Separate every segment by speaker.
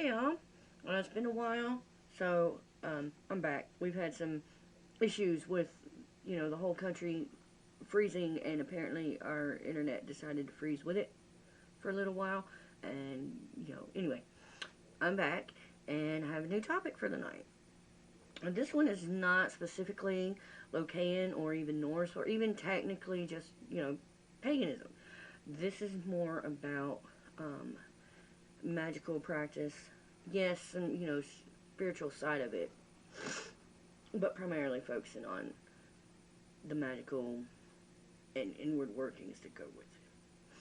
Speaker 1: Hey y'all, it's been a while, so I'm back. We've had some issues with, the whole country freezing, and apparently our internet decided to freeze with it for a little while. And, anyway, I'm back, and I have a new topic for the night. And this one is not specifically Locayan or even Norse or even technically just, paganism. This is more about um, magical practice. Yes, some, spiritual side of it, but primarily focusing on the magical and inward workings that go with it.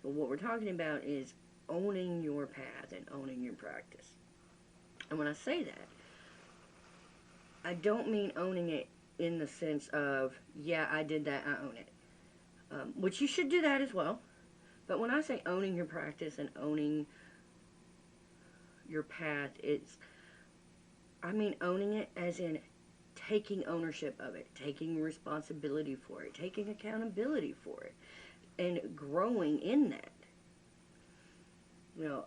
Speaker 1: But what we're talking about is owning your path and owning your practice. And when I say that, I don't mean owning it in the sense of, yeah, I did that, I own it. Which you should do that as well. But when I say owning your practice and owning your path, I mean owning it as in taking ownership of it, taking responsibility for it, taking accountability for it, and growing in that. You know,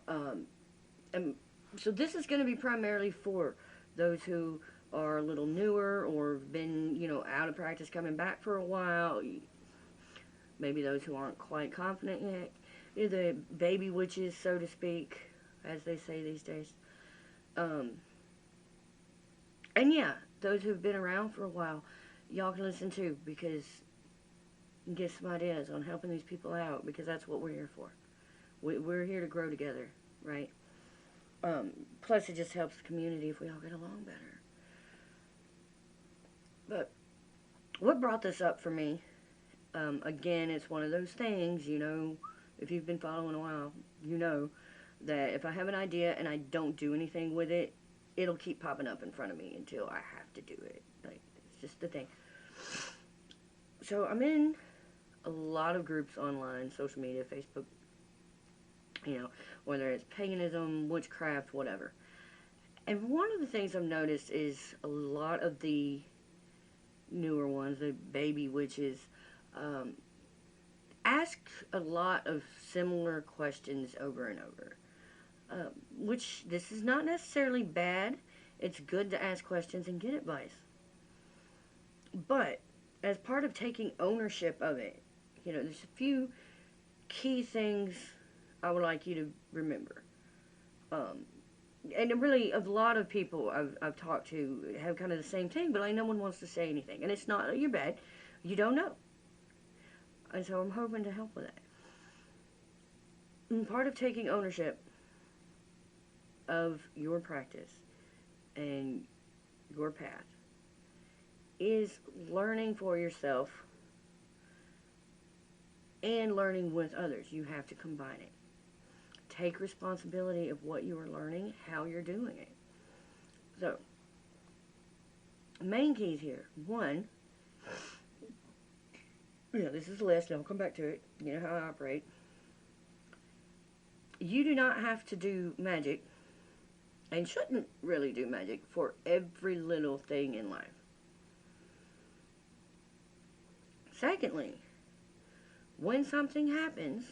Speaker 1: and so this is going to be primarily for those who are a little newer or been, out of practice coming back for a while. Maybe those who aren't quite confident yet. The baby witches, so to speak, as they say these days. Um, and yeah, those who've been around for a while, y'all can listen too, because you can get some ideas on helping these people out, because that's what we're here for. We're here to grow together, right? Plus, it just helps the community if we all get along better. But what brought this up for me? Again, it's one of those things, if you've been following a while, you know that if I have an idea and I don't do anything with it, it'll keep popping up in front of me until I have to do it. Like, it's just the thing. So I'm in a lot of groups online, social media, Facebook, whether it's paganism, witchcraft, whatever. And one of the things I've noticed is a lot of the newer ones, the baby witches, um, ask a lot of similar questions over and over. Which this is not necessarily bad. It's good to ask questions and get advice. But as part of taking ownership of it, there's a few key things I would like you to remember. Um, and really, a lot of people I've talked to have kind of the same thing, but like no one wants to say anything. And it's not you're bad. You don't know. And so I'm hoping to help with that. And part of taking ownership of your practice and your path is learning for yourself and learning with others. You have to combine it. Take responsibility of what you are learning, how you're doing it. So, main keys here. One, this is a list, and I'll come back to it. You know how I operate. You do not have to do magic, and shouldn't really do magic, for every little thing in life. Secondly, when something happens,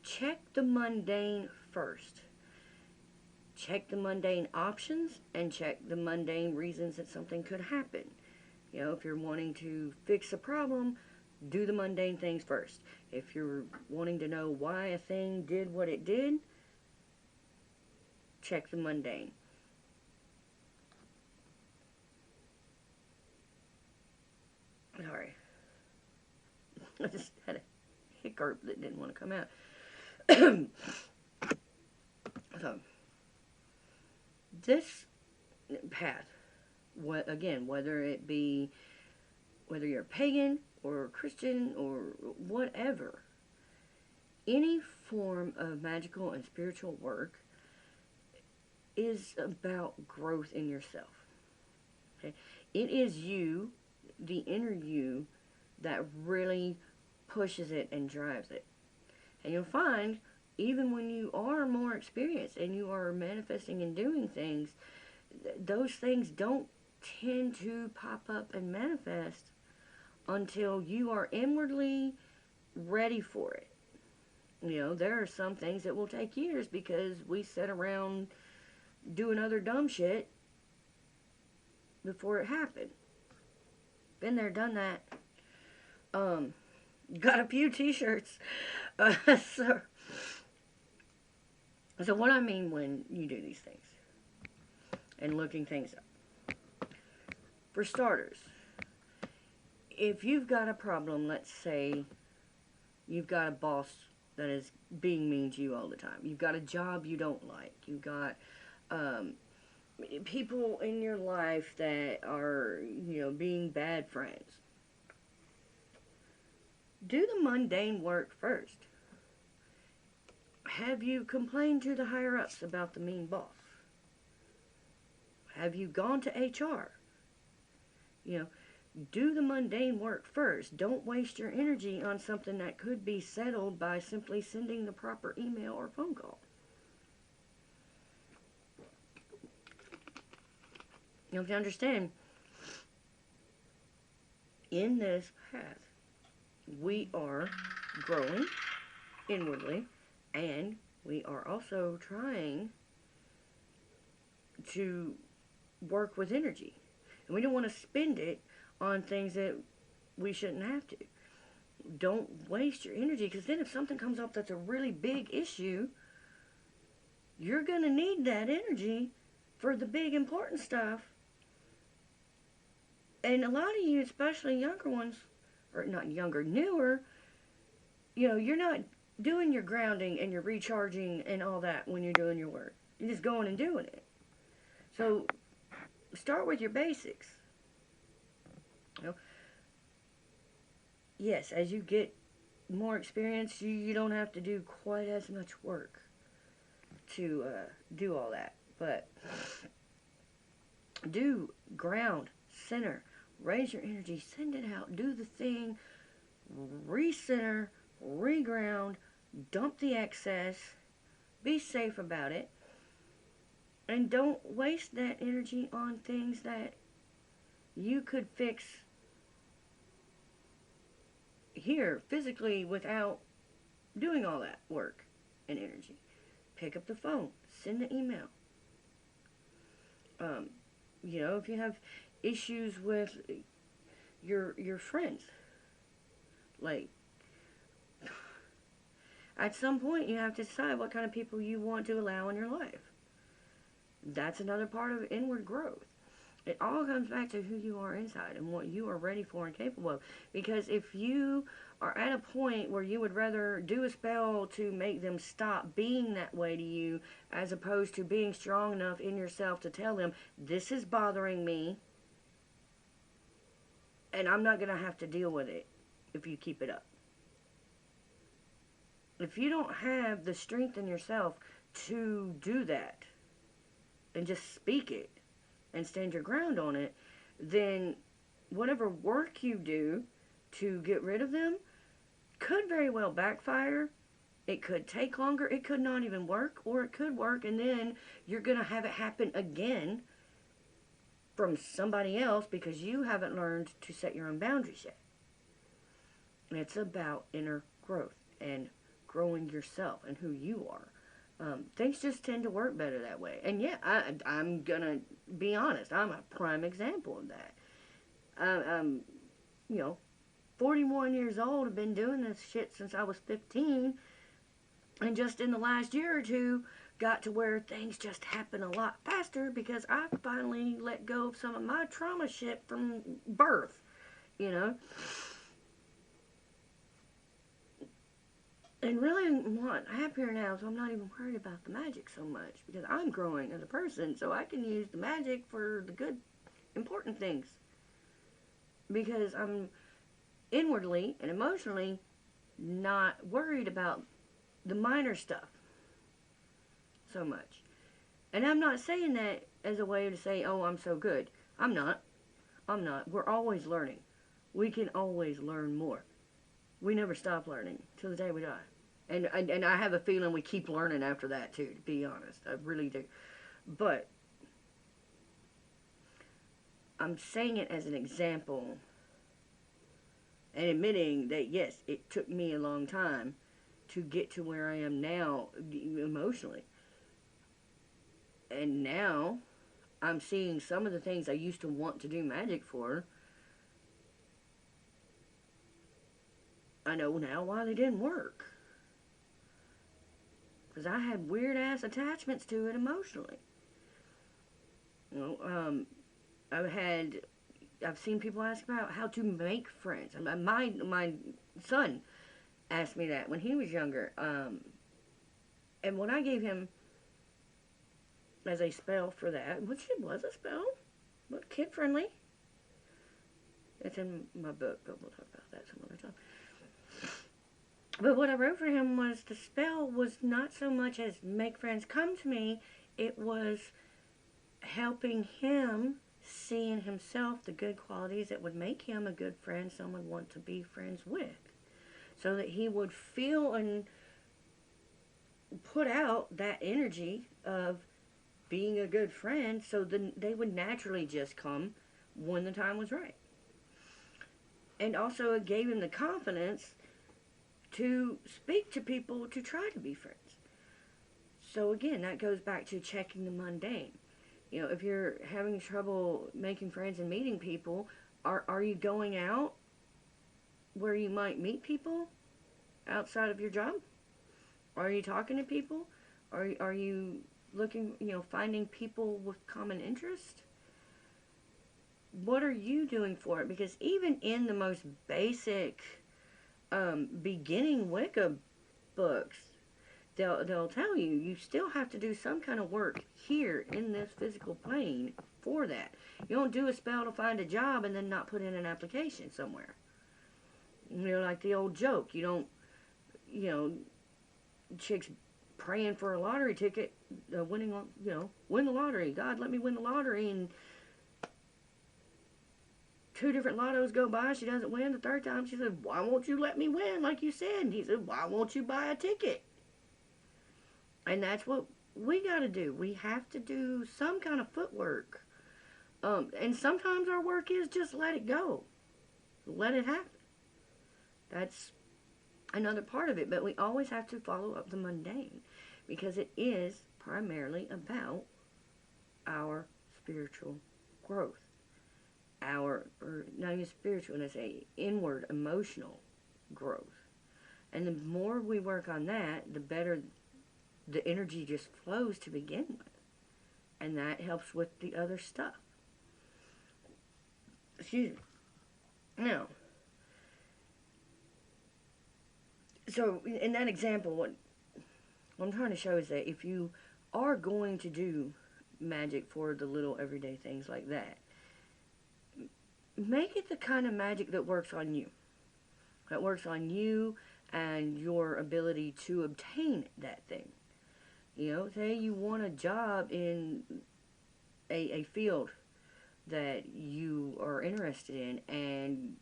Speaker 1: check the mundane first. Check the mundane options and check the mundane reasons that something could happen. If you're wanting to fix a problem, do the mundane things first. If you're wanting to know why a thing did what it did, check the mundane. Sorry. I just had a hiccup that didn't want to come out. So, this path, again, whether you're a pagan or a Christian or whatever, any form of magical and spiritual work is about growth in yourself. Okay? It is you, the inner you, that really pushes it and drives it. And you'll find, even when you are more experienced and you are manifesting and doing things, those things don't tend to pop up and manifest until you are inwardly ready for it. There are some things that will take years because we sit around doing other dumb shit before it happened. Been there, done that. Um, got a few t-shirts. Uh, so, so what I mean when you do these things and looking things up. For starters, if you've got a problem, let's say you've got a boss that is being mean to you all the time. You've got a job you don't like. You've got people in your life that are, being bad friends. Do the mundane work first. Have you complained to the higher-ups about the mean boss? Have you gone to HR? Do the mundane work first. Don't waste your energy on something that could be settled by simply sending the proper email or phone call. You have to understand, in this path, we are growing inwardly, and we are also trying to work with energy. And we don't want to spend it on things that we shouldn't have to. Don't waste your energy, because then if something comes up that's a really big issue, you're going to need that energy for the big important stuff. And a lot of you, especially younger ones, or not younger, newer, you're not doing your grounding and your recharging and all that when you're doing your work. You're just going and doing it. So start with your basics. Yes, as you get more experience, you don't have to do quite as much work to do all that. But do ground, center, raise your energy, send it out, do the thing, recenter, reground, dump the excess, be safe about it, and don't waste that energy on things that you could fix here physically without doing all that work and energy. Pick up the phone, send the email. If you have issues with your friends, like, at some point you have to decide what kind of people you want to allow in your life. That's another part of inward growth. It all comes back to who you are inside and what you are ready for and capable of. Because if you are at a point where you would rather do a spell to make them stop being that way to you, as opposed to being strong enough in yourself to tell them, this is bothering me, and I'm not going to have to deal with it if you keep it up. If you don't have the strength in yourself to do that, and just speak it, and stand your ground on it, then whatever work you do to get rid of them could very well backfire. It could take longer. It could not even work, or it could work, and then you're going to have it happen again from somebody else because you haven't learned to set your own boundaries yet. And it's about inner growth and growing yourself and who you are. Things just tend to work better that way. And yeah, I'm going to be honest. I'm a prime example of that. I'm 41 years old. I've been doing this shit since I was 15. And just in the last year or two, got to where things just happen a lot faster because I finally let go of some of my trauma shit from birth, And really, I'm happier now, so I'm not even worried about the magic so much because I'm growing as a person, so I can use the magic for the good, important things. Because I'm inwardly and emotionally not worried about the minor stuff so much. And I'm not saying that as a way to say, oh, I'm so good. I'm not. We're always learning. We can always learn more. We never stop learning till the day we die. And I have a feeling we keep learning after that, too, to be honest. I really do. But I'm saying it as an example and admitting that, yes, it took me a long time to get to where I am now emotionally. And now I'm seeing some of the things I used to want to do magic for. I know now why they didn't work. Because I had weird ass attachments to it emotionally. You know, I've seen people ask about how to make friends. My son asked me that when he was younger. And when I gave him as a spell for that, which it was a spell, but kid friendly. It's in my book, but we'll talk about that some other time. But what I wrote for him was the spell was not so much as make friends come to me, it was helping him see in himself the good qualities that would make him a good friend, someone want to be friends with. So that he would feel and put out that energy of being a good friend, so then they would naturally just come when the time was right. And also it gave him the confidence to speak to people to try to be friends. So again, that goes back to checking the mundane. You know, if you're having trouble making friends and meeting people, are you going out where you might meet people outside of your job? Are you talking to people? Are you looking, finding people with common interest? What are you doing for it? Because even in the most basic beginning Wicca books, they'll tell you you still have to do some kind of work here in this physical plane for that. You don't do a spell to find a job and then not put in an application somewhere. Like the old joke. You don't, chicks praying for a lottery ticket, win the lottery. God, let me win the lottery, and 2 different lottos go by, she doesn't win. The third time she said, why won't you let me win like you said? And he said, why won't you buy a ticket? And that's what we got to do. We have to do some kind of footwork. And sometimes our work is just let it go. Let it happen. That's another part of it. But we always have to follow up the mundane, because it is primarily about our spiritual growth. Or not even spiritual, let's say inward emotional growth. And the more we work on that, the better the energy just flows to begin with. And that helps with the other stuff. Excuse me. Now, so in that example, what I'm trying to show is that if you are going to do magic for the little everyday things like that, make it the kind of magic that works on you. That works on you and your ability to obtain that thing. Say you want a job in a field that you are interested in, and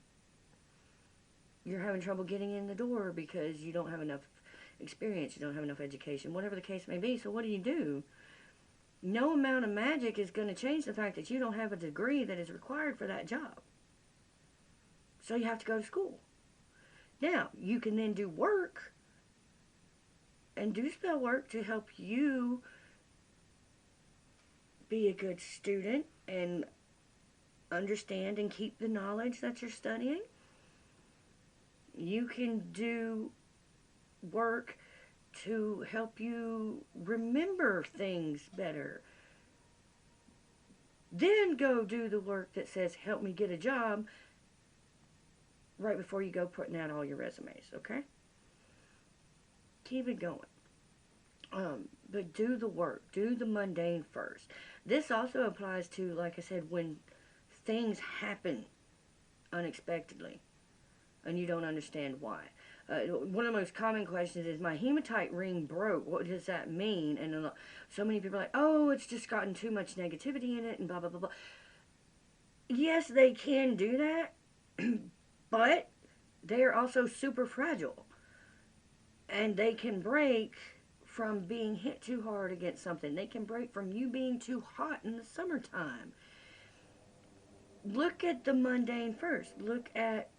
Speaker 1: you're having trouble getting in the door because you don't have enough experience, you don't have enough education, whatever the case may be. So what do? No amount of magic is going to change the fact that you don't have a degree that is required for that job. So you have to go to school. Now, you can then do work and do spell work to help you be a good student and understand and keep the knowledge that you're studying. You can do work to help you remember things better. Then go do the work that says, help me get a job, right before you go putting out all your resumes, okay? Keep it going. But do the work. Do the mundane first. This also applies to, like I said, when things happen unexpectedly and you don't understand why. One of the most common questions is, my hematite ring broke. What does that mean? And so many people are like, oh, it's just gotten too much negativity in it and blah, blah, blah, blah. Yes, they can do that, but they are also super fragile. And they can break from being hit too hard against something. They can break from you being too hot in the summertime. Look at the mundane first. Look at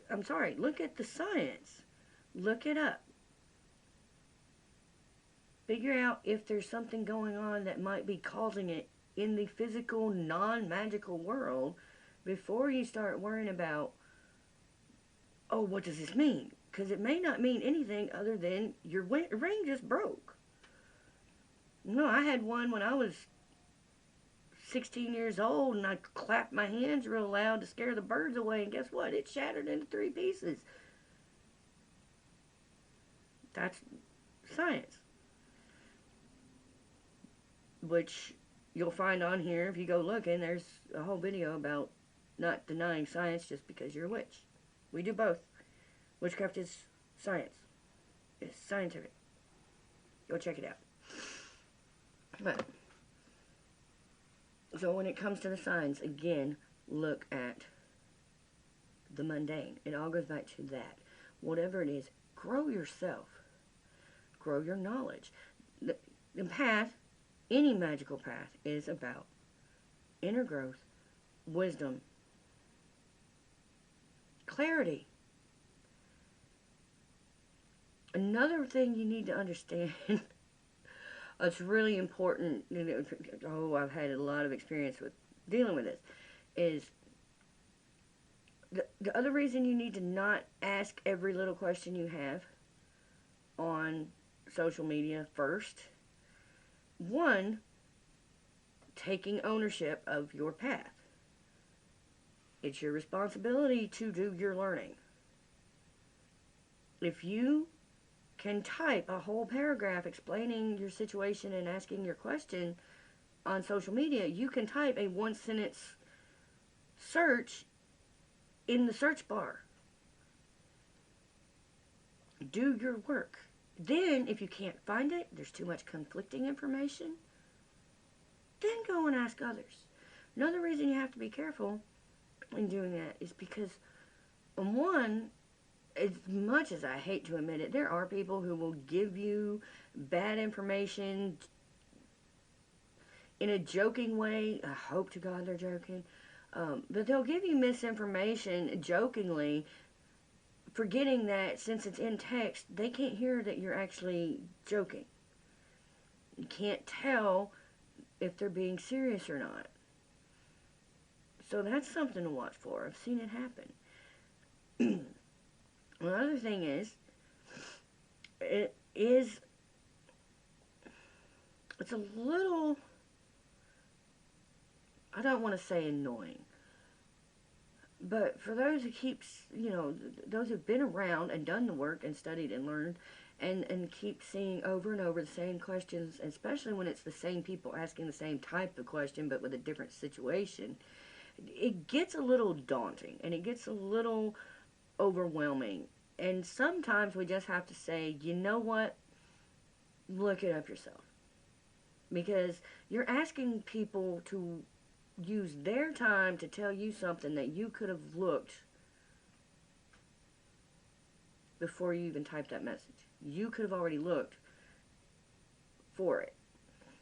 Speaker 1: the science Look it up. Figure out if there's something going on that might be causing it in the physical, non-magical world before you start worrying about, oh, what does this mean? Because it may not mean anything other than your ring just broke. No, I had one when I was 16 years old, and I clapped my hands real loud to scare the birds away, and guess what? It shattered into 3 pieces. That's science. Which you'll find on here if you go looking. There's a whole video about not denying science just because you're a witch. We do both. Witchcraft is science. It's scientific. Go check it out. But, so when it comes to the signs, again, look at the mundane. It all goes back to that. Whatever it is, grow yourself. Grow your knowledge. The path, any magical path, is about inner growth, wisdom, clarity. Another thing you need to understand, it's really important, I've had a lot of experience with dealing with this, is the other reason you need to not ask every little question you have on social media first. One, taking ownership of your path. It's your responsibility to do your learning. If you can type a whole paragraph explaining your situation and asking your question on social media, you can type a 1-sentence search in the search bar. Do your work. Then, if you can't find it, there's too much conflicting information, then go and ask others. Another reason you have to be careful in doing that is because, one, as much as I hate to admit it, there are people who will give you bad information in a joking way. I hope to God they're joking. But they'll give you misinformation jokingly, forgetting that since it's in text, they can't hear that you're actually joking. You can't tell if they're being serious or not. So that's something to watch for. I've seen it happen. Another thing is, it's a little, I don't want to say annoying, but for those who those who've been around and done the work and studied and learned and keep seeing over and over the same questions, especially when it's the same people asking the same type of question but with a different situation, it gets a little daunting and it gets a little overwhelming. And sometimes we just have to say, you know what? Look it up yourself. Because you're asking people to use their time to tell you something that you could have looked before you even typed that message. You could have already looked for it.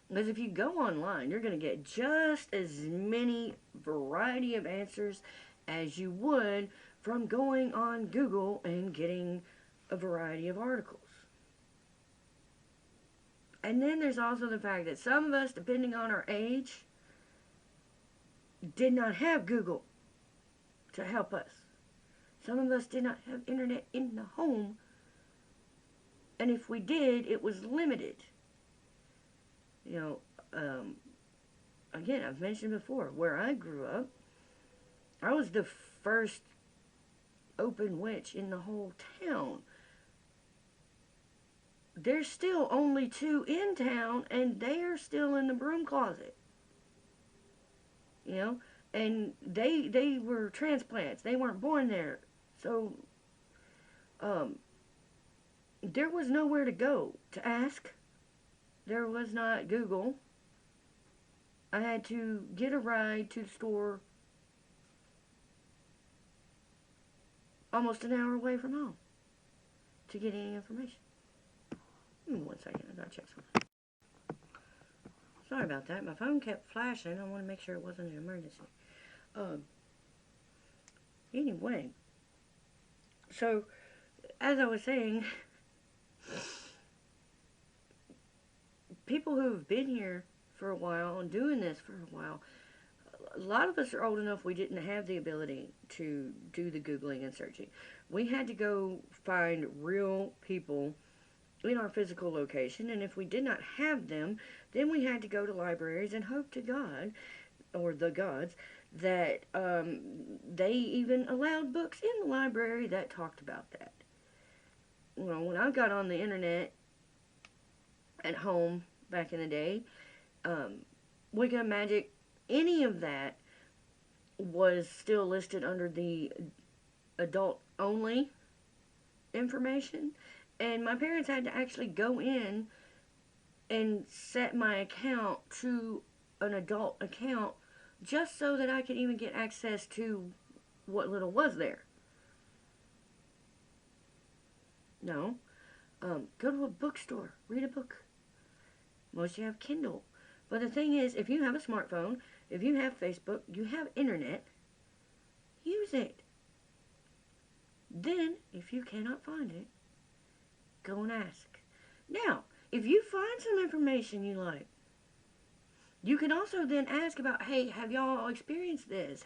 Speaker 1: Because if you go online, you're going to get just as many variety of answers as you would from going on Google and getting a variety of articles. And then there's also the fact that some of us, depending on our age, did not have Google to help us. Some of us did not have internet in the home, and if we did, it was limited. Again, I've mentioned before, where I grew up, I was the first open witch in the whole town. There's still only 2 in town, and they are still in the broom closet. And they were transplants. They weren't born there. So, there was nowhere to go to ask. There was not Google. I had to get a ride to the store almost an hour away from home to get any information. Give me 1 second, I gotta check something. Sorry about that. My phone kept flashing. I want to make sure it wasn't an emergency. Anyway, so as I was saying, people who've been here for a while and doing this for a while, a lot of us are old enough we didn't have the ability to do the Googling and searching. We had to go find real people in our physical location, and if we did not have them, then we had to go to libraries and hope to God, or the gods, that they even allowed books in the library that talked about that. Well, when I got on the internet at home back in the day, Wicca, Magic, any of that was still listed under the adult only information, and my parents had to actually go in and set my account to an adult account just so that I could even get access to what little was there. No. Go to a bookstore, read a book. Most of you have Kindle. But the thing is, if you have a smartphone, if you have Facebook, you have internet, use it. Then, if you cannot find it, go and ask. Now, if you find some information you like, you can also then ask about, hey, have y'all experienced this?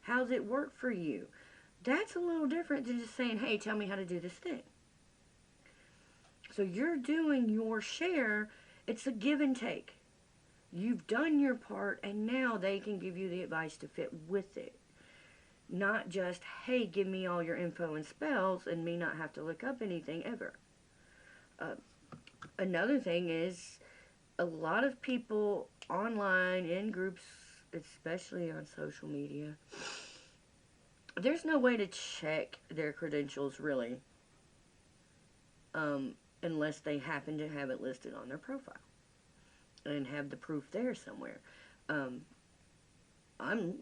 Speaker 1: How's it work for you? That's a little different than just saying, hey, tell me how to do this thing. So you're doing your share. It's a give and take. You've done your part, and now they can give you the advice to fit with it. Not just, hey, give me all your info and spells, and me not have to look up anything ever. Another thing is, a lot of people online, in groups, especially on social media, there's no way to check their credentials, really, unless they happen to have it listed on their profile and have the proof there somewhere. I'm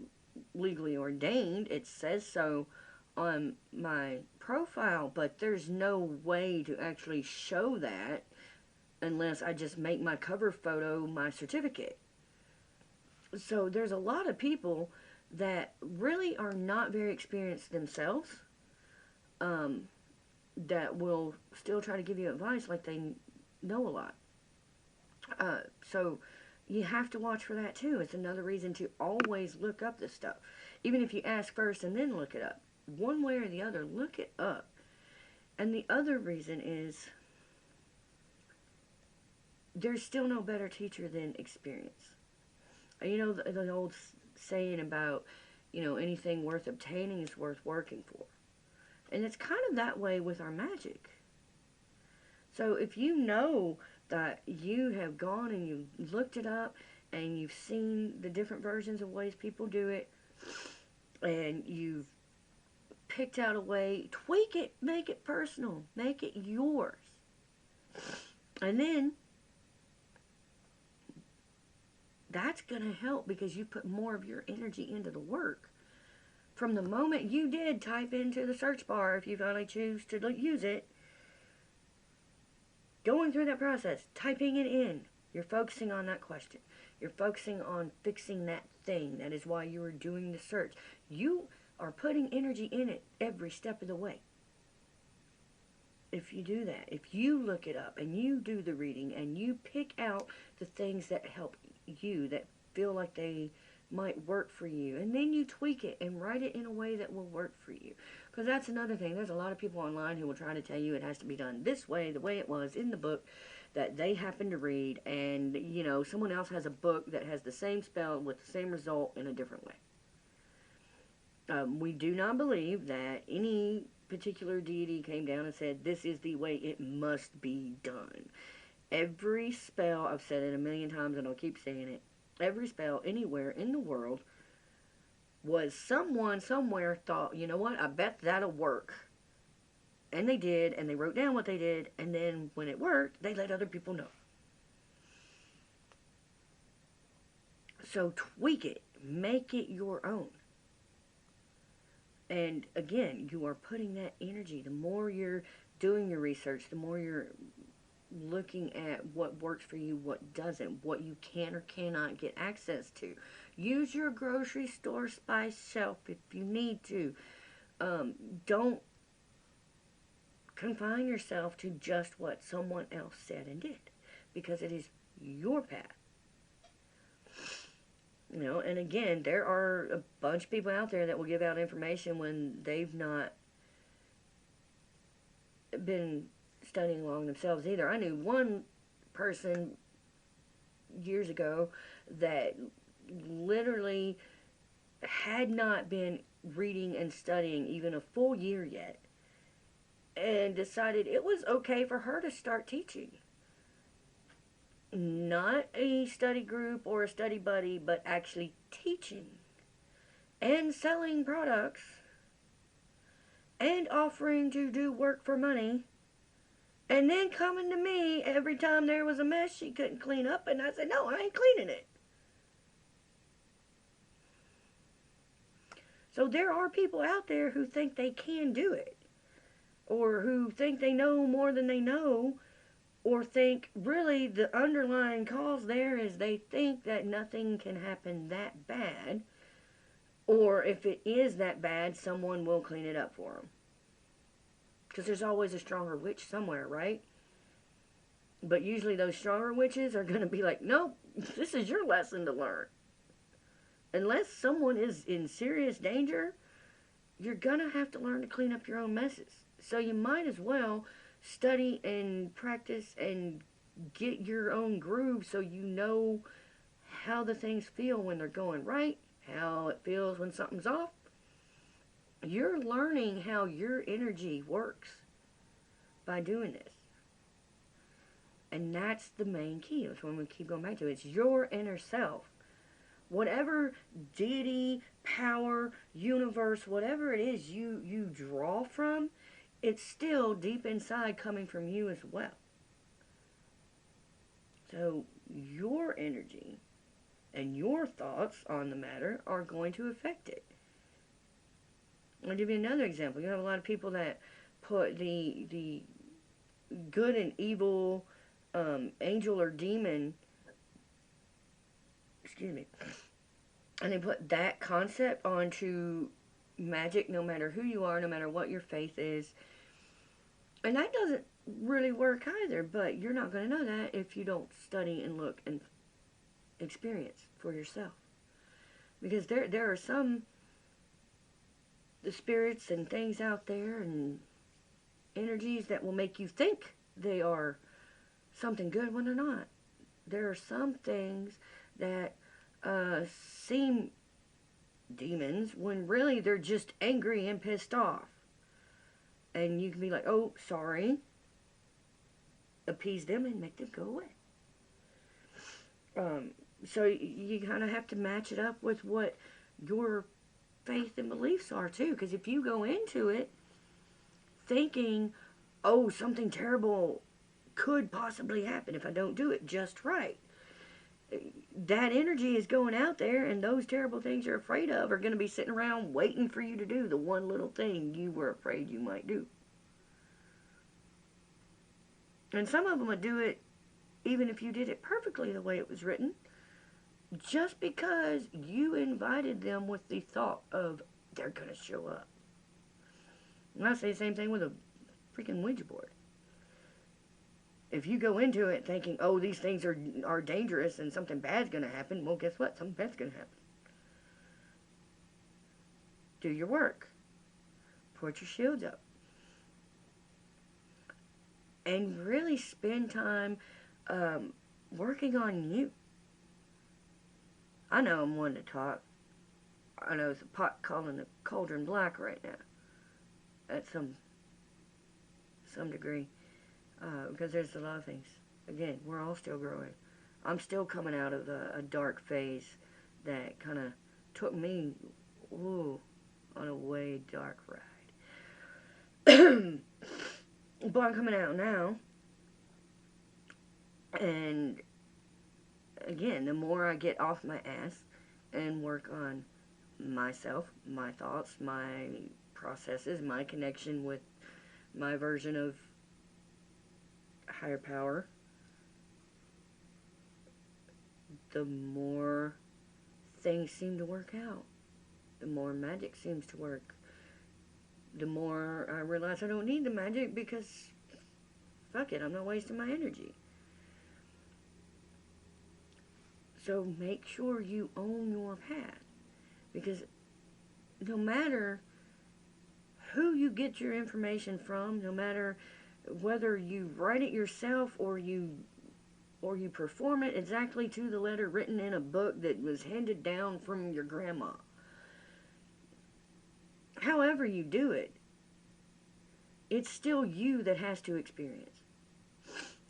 Speaker 1: legally ordained. It says so on my profile, but there's no way to actually show that unless I just make my cover photo my certificate. So there's a lot of people that really are not very experienced themselves, that will still try to give you advice like they know a lot. So you have to watch for that too. It's another reason to always look up this stuff. Even if you ask first and then look it up. One way or the other, look it up. And the other reason is there's still no better teacher than experience. You know, the old saying about, anything worth obtaining is worth working for. And it's kind of that way with our magic. So if you know that you have gone and you've looked it up and you've seen the different versions of ways people do it, and you've picked out a way, tweak it, make it personal, make it yours. And then that's going to help because you put more of your energy into the work. From the moment you did type into the search bar, if you finally choose to use it, going through that process, typing it in, you're focusing on that question. You're focusing on fixing that thing. That is why you are doing the search. You are putting energy in it every step of the way. If you do that, if you look it up and you do the reading and you pick out the things that help you, that feel like they might work for you, and then you tweak it and write it in a way that will work for you. Because that's another thing. There's a lot of people online who will try to tell you it has to be done this way, the way it was in the book that they happen to read, and someone else has a book that has the same spell with the same result in a different way. We do not believe that any particular deity came down and said this is the way it must be done. Every spell, I've said it a million times and I'll keep saying it, every spell anywhere in the world was someone somewhere thought, you know what, I bet that'll work. And they did, and they wrote down what they did, and then when it worked, they let other people know. So tweak it, make it your own. And again, you are putting that energy. The more you're doing your research, the more you're looking at what works for you, what doesn't, what you can or cannot get access to. Use your grocery store spice shelf if you need to. Don't confine yourself to just what someone else said and did, because it is your path. You know, and again, there are a bunch of people out there that will give out information when they've not been studying along themselves either. I knew one person years ago that literally had not been reading and studying even a full year yet, and decided it was okay for her to start teaching. Not a study group or a study buddy, but actually teaching and selling products and offering to do work for money, and then coming to me every time there was a mess she couldn't clean up, and I said, no, I ain't cleaning it. So there are people out there who think they can do it, or who think they know more than they know, or think really the underlying cause there is they think that nothing can happen that bad, or if it is that bad, someone will clean it up for them. Because there's always a stronger witch somewhere, right? But usually those stronger witches are going to be like, nope, this is your lesson to learn. Unless someone is in serious danger, you're going to have to learn to clean up your own messes. So you might as well study and practice and get your own groove so you know how the things feel when they're going right, how it feels when something's off. You're learning how your energy works by doing this. And that's the main key. That's what we keep going back to. It's your inner self. Whatever deity, power, universe, whatever it is you draw from, it's still deep inside coming from you as well. So your energy and your thoughts on the matter are going to affect it. I'll give you another example. You have a lot of people that put the good and evil angel or demon, and they put that concept onto magic, no matter who you are, no matter what your faith is. And that doesn't really work either, but you're not going to know that if you don't study and look and experience for yourself. Because there are some the spirits and things out there and energies that will make you think they are something good when they're not. There are some things that seem demons when really they're just angry and pissed off. And you can be like, oh, sorry. Appease them and make them go away. So you kind of have to match it up with what your faith and beliefs are too. Because if you go into it thinking, oh, something terrible could possibly happen if I don't do it just right, that energy is going out there, and those terrible things you're afraid of are going to be sitting around waiting for you to do the one little thing you were afraid you might do. And some of them would do it even if you did it perfectly the way it was written, just because you invited them with the thought of they're going to show up. And I say the same thing with a freaking Ouija board. If you go into it thinking, oh, these things are dangerous and something bad's going to happen, well, guess what? Something bad's going to happen. Do your work. Put your shields up. And really spend time working on you. I know I'm one to talk. I know it's a pot calling the cauldron black right now. At some degree. Because there's a lot of things. Again, we're all still growing. I'm still coming out of a dark phase that kind of took me on a way dark ride. But I'm coming out now. And again, the more I get off my ass and work on myself, my thoughts, my processes, my connection with my version of higher power, the more things seem to work out. The more magic seems to work. the more I realize I don't need the magic because fuck it, I'm not wasting my energy. So make sure you own your path, because no matter who you get your information from, no matter whether you write it yourself or you perform it exactly to the letter written in a book that was handed down from your grandma, however you do it, it's still you that has to experience.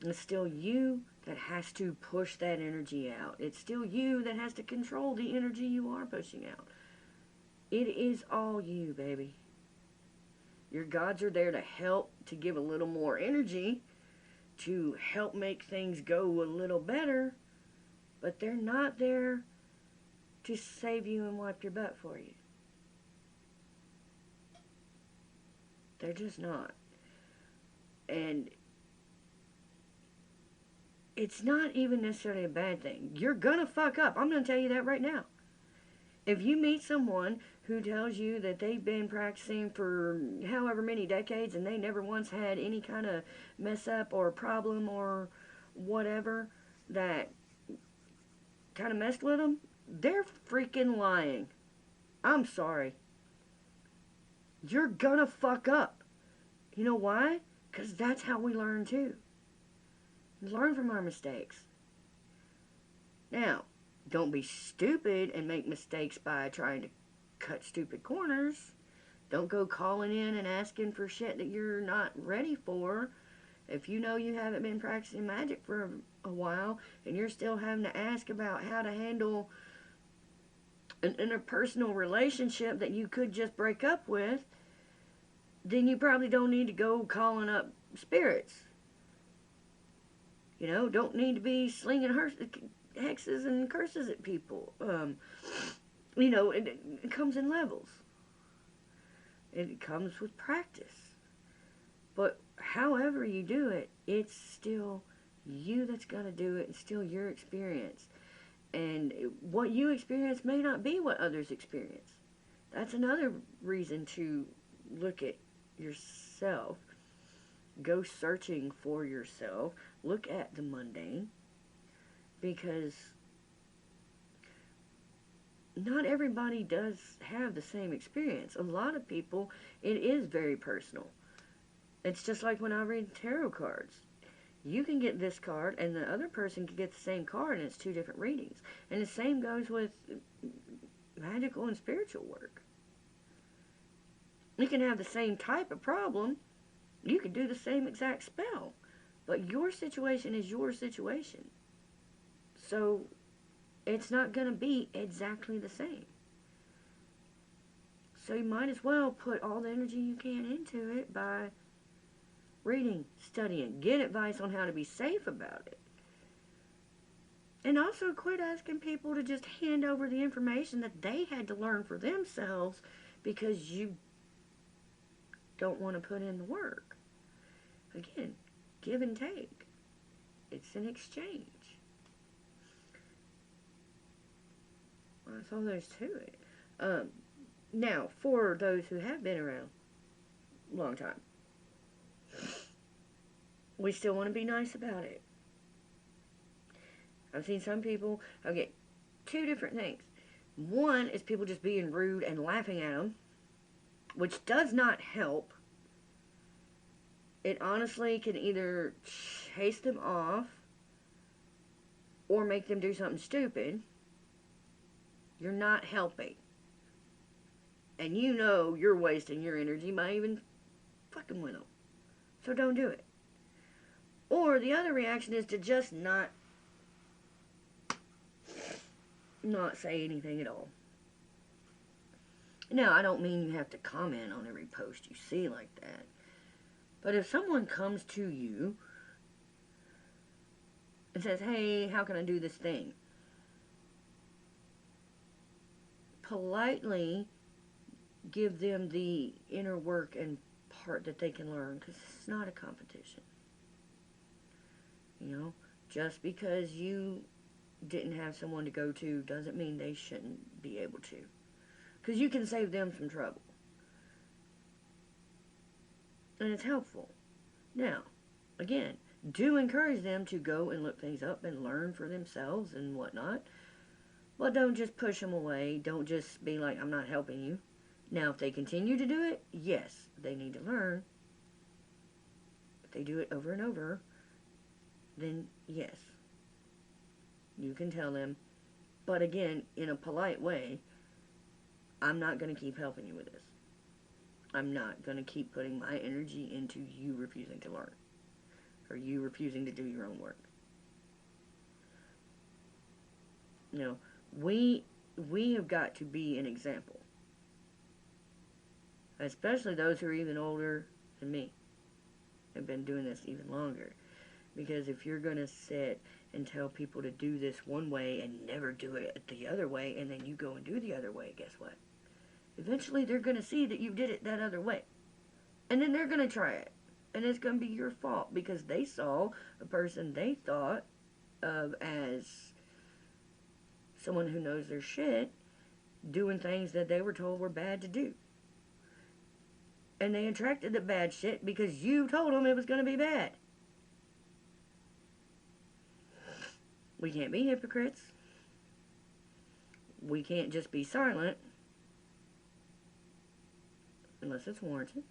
Speaker 1: It's still you that has to push that energy out. It's still you that has to control the energy you are pushing out. It is all you, baby. Your gods are there to help, to give a little more energy, to help make things go a little better, but they're not there to save you and wipe your butt for you. They're just not. And it's not even necessarily a bad thing. You're gonna fuck up. I'm gonna tell you that right now. If you meet someone who tells you that they've been practicing for however many decades and they never once had any kind of mess up or problem or whatever that kind of messed with them, they're freaking lying. I'm sorry. You're gonna fuck up. You know why? Because that's how we learn too. We learn from our mistakes. Now, don't be stupid and make mistakes by trying to cut stupid corners. Don't go calling in and asking for shit that you're not ready for. If you know you haven't been practicing magic for a while and you're still having to ask about how to handle an interpersonal relationship that you could just break up with, then you probably don't need to go calling up spirits. You know, don't need to be slinging hexes and curses at people. You know, it comes in levels. It comes with practice. But however you do it, it's still you that's going to do it. It's still your experience. And what you experience may not be what others experience. That's another reason to look at yourself. Go searching for yourself. Look at the mundane. Because not everybody does have the same experience. A lot of people, it is very personal. It's just like when I read tarot cards. You can get this card and the other person can get the same card and it's two different readings. And the same goes with magical and spiritual work. You can have the same type of problem. You can do the same exact spell. But your situation is your situation. So it's not going to be exactly the same. So you might as well put all the energy you can into it by reading, studying, get advice on how to be safe about it. And also quit asking people to just hand over the information that they had to learn for themselves because you don't want to put in the work. Again, give and take. It's an exchange. Well, that's all there's to it. Now, for those who have been around a long time, we still want to be nice about it. I've seen some people, okay, two different things. One is people just being rude and laughing at them, which does not help. It honestly can either chase them off or make them do something stupid. You're not helping. And you know you're wasting your energy by even fucking with them. So don't do it. Or the other reaction is to just not say anything at all. Now, I don't mean you have to comment on every post you see like that. But if someone comes to you and says, hey, how can I do this thing? Politely give them the inner work and part that they can learn, because it's not a competition. You know, just because you didn't have someone to go to doesn't mean they shouldn't be able to. Because you can save them some trouble. and it's helpful. Now, again, do encourage them to go and look things up and learn for themselves and whatnot. But don't just push them away. Don't just be like, I'm not helping you. Now, if they continue to do it, yes, they need to learn. If they do it over and over, then yes, you can tell them. But again, in a polite way, I'm not going to keep helping you with this. I'm not going to keep putting my energy into you refusing to learn or you refusing to do your own work. You know, we have got to be an example, especially those who are even older than me, have been doing this even longer. Because if you're going to sit and tell people to do this one way and never do it the other way, and then you go and do the other way, guess what? Eventually they're going to see that you did it that other way. And then they're going to try it. And it's going to be your fault because they saw a person they thought of as someone who knows their shit doing things that they were told were bad to do. And they attracted the bad shit because you told them it was going to be bad. We can't be hypocrites. We can't just be silent unless it's warranted.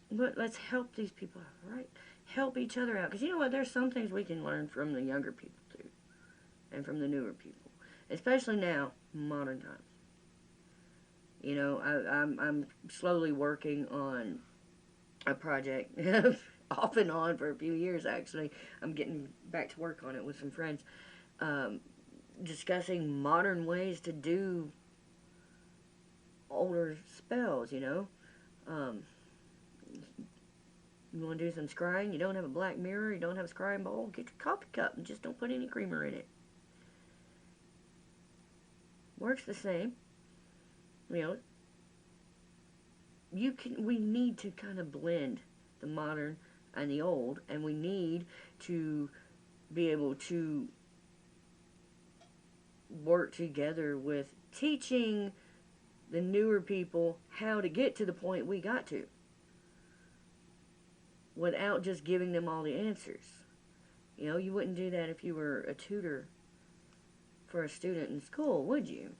Speaker 1: But let's help these people out, right? Help each other out. Because you know what? There's some things we can learn from the younger people, too. And from the newer people. Especially now, modern times. You know, I'm slowly working on a project. Off and on for a few years, actually. I'm getting back to work on it with some friends. Discussing modern ways to do older spells, you know. You want to do some scrying, you don't have a black mirror, you don't have a scrying bowl, get your coffee cup and just don't put any creamer in it. Works the same. You know, we need to kind of blend the modern and the old, and we need to be able to work together with teaching the newer people how to get to the point we got to without just giving them all the answers. You know, you wouldn't do that if you were a tutor for a student in school, would you?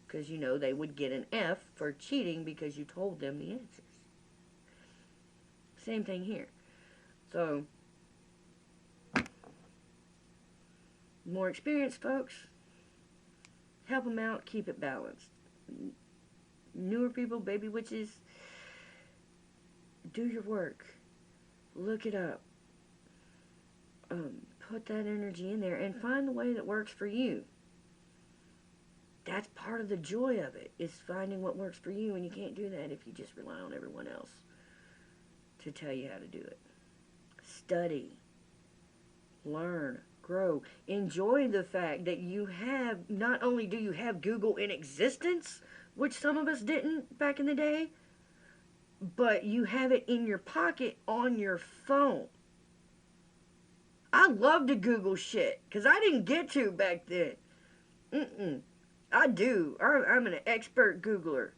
Speaker 1: Because, you know, they would get an F for cheating because you told them the answers. Same thing here. So, more experienced folks, help them out, keep it balanced. Newer people, baby witches, do your work. Look it up. Put that energy in there and find the way that works for you. That's part of the joy of it, is finding what works for you, and you can't do that if you just rely on everyone else to tell you how to do it. Study. Learn. Grow. Enjoy the fact that you have, not only do you have Google in existence, which some of us didn't back in the day, but you have it in your pocket on your phone. I love to Google shit, because I didn't get to back then. I do. I'm an expert Googler,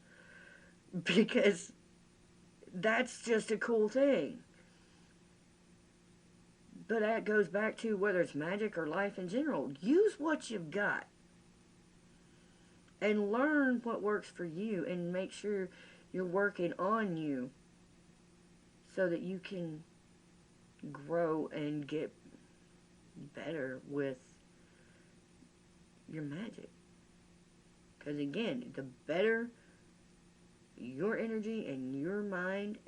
Speaker 1: because that's just a cool thing. But that goes back to whether it's magic or life in general. Use what you've got. And learn what works for you. And make sure you're working on you so that you can grow and get better with your magic. Because again, the better your energy and your mind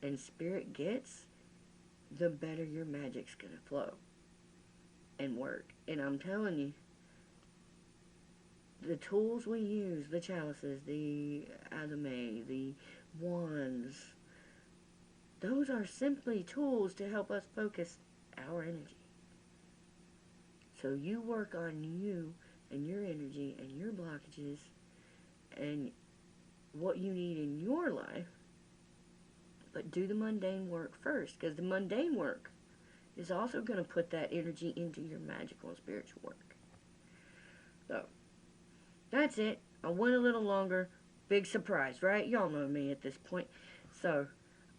Speaker 1: and spirit gets, the better your magic's going to flow and work. And I'm telling you, the tools we use, the chalices, the azame, the wands, those are simply tools to help us focus our energy. So you work on you and your energy and your blockages and what you need in your life. But do the mundane work first, because the mundane work is also going to put that energy into your magical and spiritual work. So, that's it. I went a little longer, Big surprise, right? Y'all know me at this point. So,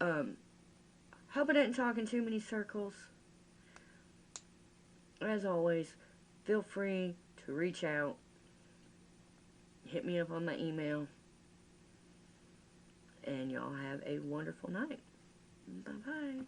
Speaker 1: hope I didn't talk in too many circles. As always, feel free to reach out. Hit me up on my email. And y'all have a wonderful night. Bye-bye.